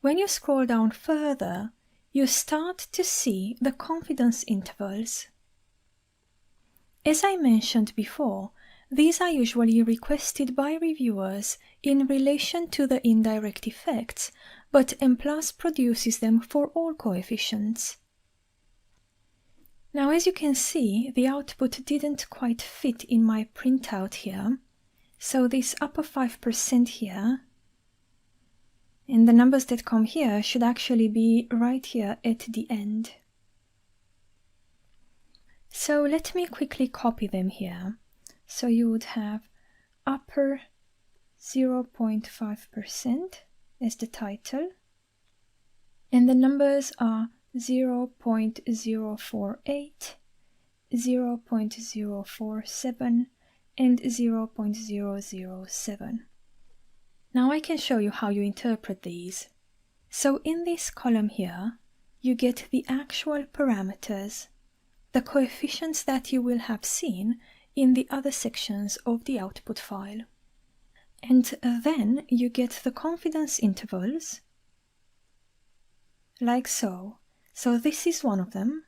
When you scroll down further, you start to see the confidence intervals. As I mentioned before, these are usually requested by reviewers in relation to the indirect effects, but Mplus produces them for all coefficients. Now, as you can see, the output didn't quite fit in my printout here, so this upper 5% here, and the numbers that come here should actually be right here at the end. So let me quickly copy them here. So you would have upper 0.5% as the title, and the numbers are 0.048, 0.047, and 0.007. Now I can show you how you interpret these. So in this column here, you get the actual parameters, the coefficients that you will have seen in the other sections of the output file. And then you get the confidence intervals, like so. So this is one of them.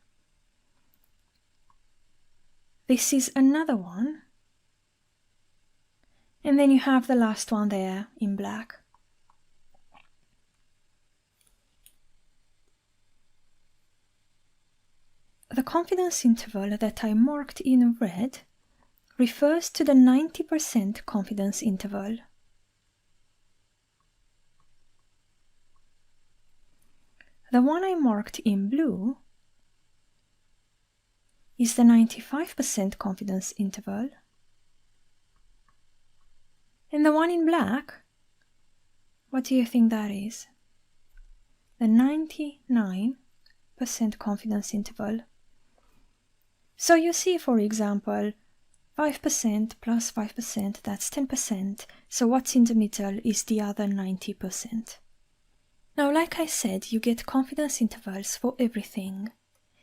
This is another one. And then you have the last one there in black. The confidence interval that I marked in red refers to the 90% confidence interval. The one I marked in blue is the 95% confidence interval. And the one in black, what do you think that is? The 99% confidence interval. So you see, for example, 5% plus 5%, that's 10%. So what's in the middle is the other 90%. Now, like I said, you get confidence intervals for everything.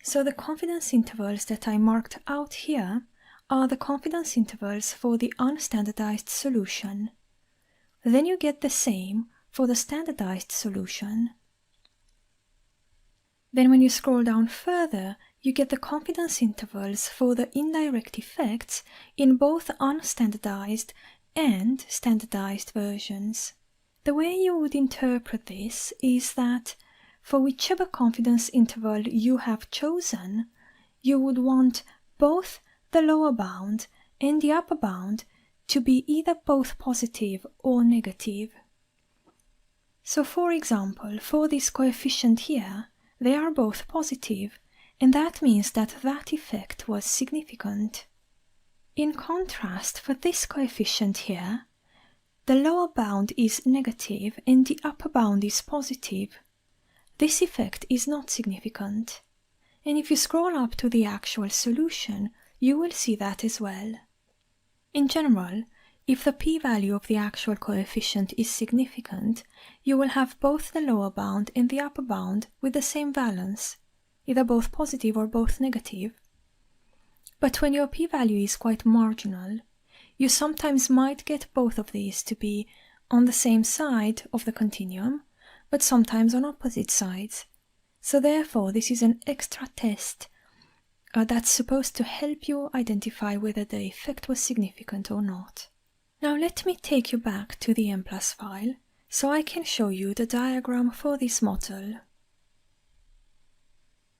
So the confidence intervals that I marked out here are the confidence intervals for the unstandardized solution. Then you get the same for the standardized solution. Then when you scroll down further, you get the confidence intervals for the indirect effects in both unstandardized and standardized versions. The way you would interpret this is that for whichever confidence interval you have chosen, you would want both the lower bound and the upper bound to be either both positive or negative. So for example, for this coefficient here, they are both positive, and that means that that effect was significant. In contrast, for this coefficient here, the lower bound is negative and the upper bound is positive. This effect is not significant. And if you scroll up to the actual solution, you will see that as well. In general, if the p-value of the actual coefficient is significant, you will have both the lower bound and the upper bound with the same valence, either both positive or both negative. But when your p-value is quite marginal, you sometimes might get both of these to be on the same side of the continuum, but sometimes on opposite sides. So therefore, this is an extra test that's supposed to help you identify whether the effect was significant or not. Now let me take you back to the Mplus file so I can show you the diagram for this model.